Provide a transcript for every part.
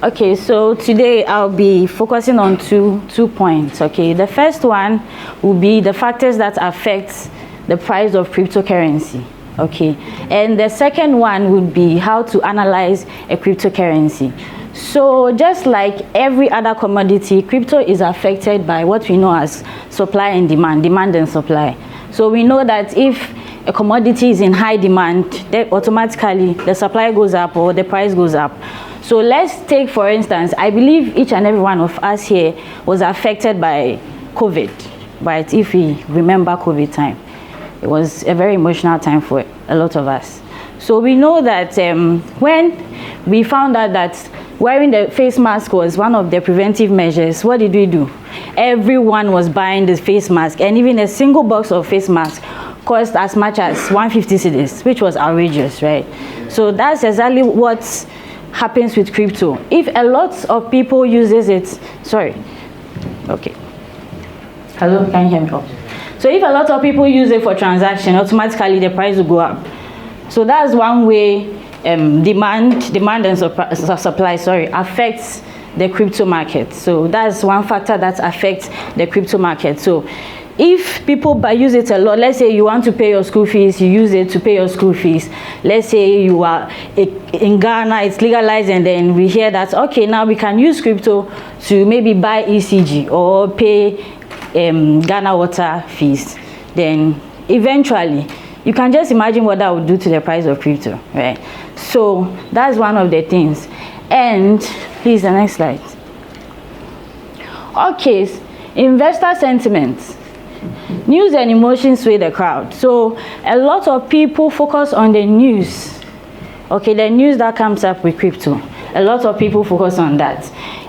Okay, so today I'll be focusing on two points. Okay, the first one will be the factors that affect the price of cryptocurrency. Okay, and the second one would be how to analyze a cryptocurrency. So just like every other commodity, crypto is affected by what we know as supply and demand and supply. So we know that if a commodity is in high demand, then automatically the supply goes up or the price goes up. So let's take, for instance, I believe each and every one of us here was affected by COVID, right? If we remember COVID time, it was a very emotional time for a lot of us. So we know that when we found out that wearing the face mask was one of the preventive measures, what did we do? Everyone was buying the face mask, and even a single box of face mask cost as much as 150 cedis, which was outrageous, right? So that's exactly what happens with crypto. If a lot of people uses it, okay. Hello, can you hear me? Oh. So if a lot of people use it for transaction, automatically the price will go up. So that's one way demand and supply affects the crypto market. So that's one factor that affects the crypto market. So if people use it a lot, let's say you want to pay your school fees, you use it to pay your school fees. Let's say you are in Ghana, it's legalized, and then we hear that, okay, now we can use crypto to maybe buy ECG or pay Ghana water fees. Then eventually, you can just imagine what that would do to the price of crypto, right? So that's one of the things. And please, the next slide. Okay, investor sentiments. News and emotions sway the crowd. So a lot of people focus on the news. Okay, the news that comes up with crypto. A lot of people focus on that.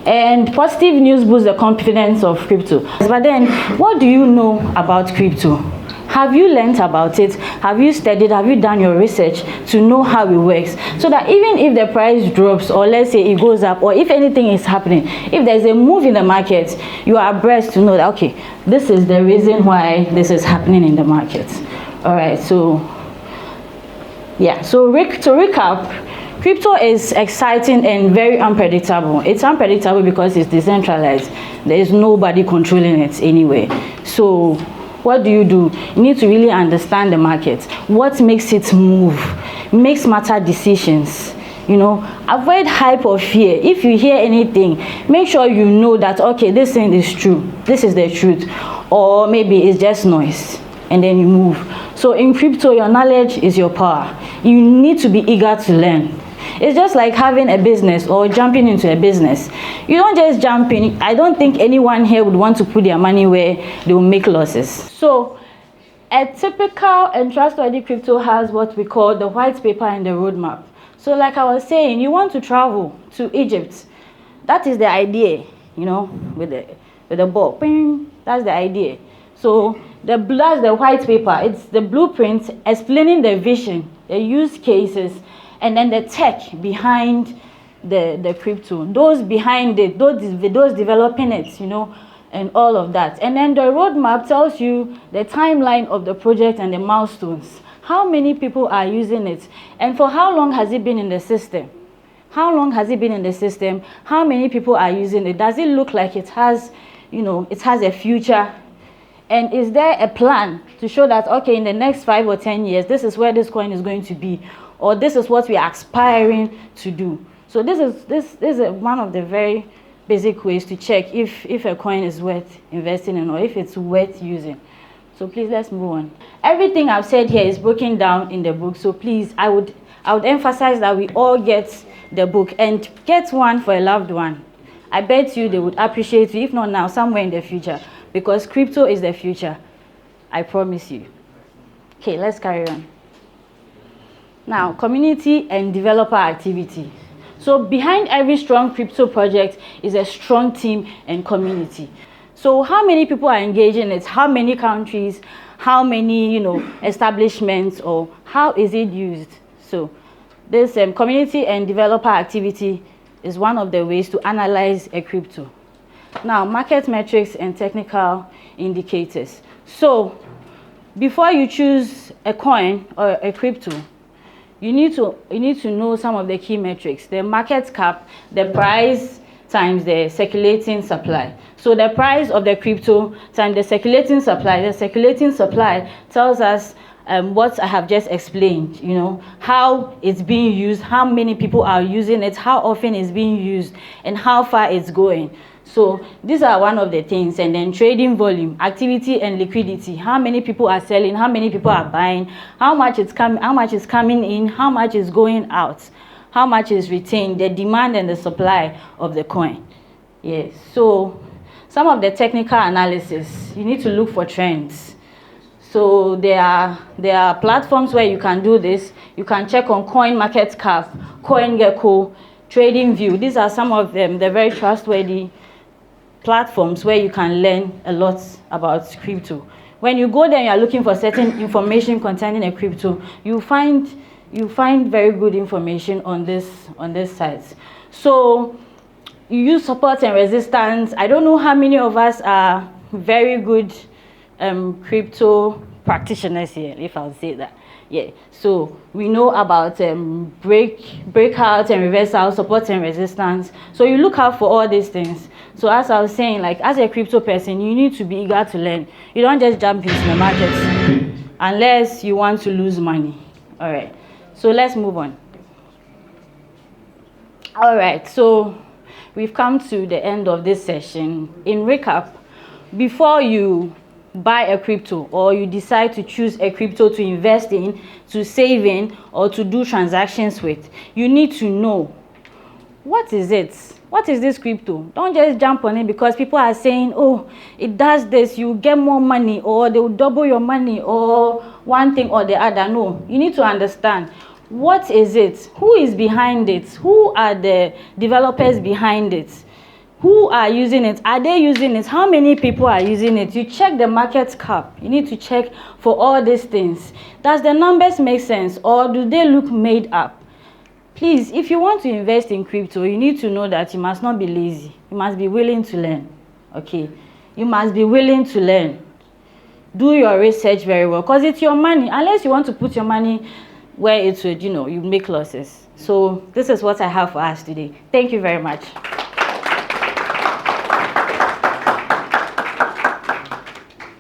And positive news boosts the confidence of crypto. But then, what do you know about crypto? Have you learned about it? Have you studied? Have you done your research to know how it works? So that even if the price drops, or let's say it goes up, or if anything is happening, if there's a move in the market, you are abreast to know that, okay, this is the reason why this is happening in the market. All right, so yeah, so to recap, crypto is exciting and very unpredictable. It's unpredictable because it's decentralized. There is nobody controlling it anyway. So what do? You need to really understand the market. What makes it move? Make smarter decisions. You know, avoid hype or fear. If you hear anything, make sure you know that, okay, this thing is true. This is the truth. Or maybe it's just noise. And then you move. So in crypto, your knowledge is your power. You need to be eager to learn. It's just like having a business or jumping into a business. You don't just jump in. I don't think anyone here would want to put their money where they will make losses. So a typical and trustworthy crypto has what we call the white paper and the roadmap. So like I was saying, you want to travel to Egypt. That is the idea, you know, with the ball. That's the idea. So that's the white paper. It's the blueprint explaining the vision, the use cases, and then the tech behind the crypto, those behind it, those developing it, you know, and all of that. And then the roadmap tells you the timeline of the project and the milestones. How many people are using it? And for how long has it been in the system? How long has it been in the system? How many people are using it? Does it look like it has, you know, it has a future? And is there a plan to show that, okay, in the next 5 or 10 years, this is where this coin is going to be, or this is what we are aspiring to do? So this is one of the very basic ways to check if a coin is worth investing in or if it's worth using. So please, let's move on. Everything I've said here is broken down in the book. So please, I would emphasize that we all get the book, and get one for a loved one. I bet you they would appreciate you, if not now, somewhere in the future, because crypto is the future. I promise you. Okay, let's carry on. Now, community and developer activity. So behind every strong crypto project is a strong team and community. So how many people are engaging in it? How many countries? How many, establishments, or how is it used? So this community and developer activity is one of the ways to analyze a crypto. Now, market metrics and technical indicators. So before you choose a coin or a crypto, you need to know some of the key metrics: the market cap, the price times the circulating supply. So the price of the crypto times the circulating supply. The circulating supply tells us what I have just explained, you know, how it's being used, how many people are using it, how often it's being used, and how far it's going. So these are one of the things. And then trading volume, activity and liquidity. How many people are selling, how many people are buying, how much is coming in, how much is going out, how much is retained, the demand and the supply of the coin. Yes. So some of the technical analysis, you need to look for trends. So there are platforms where you can do this. You can check on Coin Market Cap, CoinGecko, TradingView. These are some of them. They're very trustworthy platforms where you can learn a lot about crypto. When you go there and you're looking for certain information concerning a crypto, you find very good information on this site. So you use support and resistance. I don't know how many of us are very good crypto practitioners here, if I'll say that. Yeah, so we know about breakout and reversal, support and resistance. So you look out for all these things. So as I was saying, like, as a crypto person, you need to be eager to learn. You don't just jump into the market unless you want to lose money. All right, so let's move on. All right, so we've come to the end of this session. In recap, before you buy a crypto or you decide to choose a crypto to invest in, to save in, or to do transactions with, you need to know, what is it? What is this crypto? Don't just jump on it because people are saying, oh, it does this, you get more money, or they will double your money, or one thing or the other. No, you need to understand, what is it? Who is behind it? Who are the developers behind it? Who are using it? Are they using it? How many people are using it? You check the market cap. You need to check for all these things. Does the numbers make sense, or do they look made up? Please, if you want to invest in crypto, you need to know that you must not be lazy. You must be willing to learn. Okay? You must be willing to learn. Do your research very well, because it's your money. Unless you want to put your money where it would, you make losses. So this is what I have for us today. Thank you very much.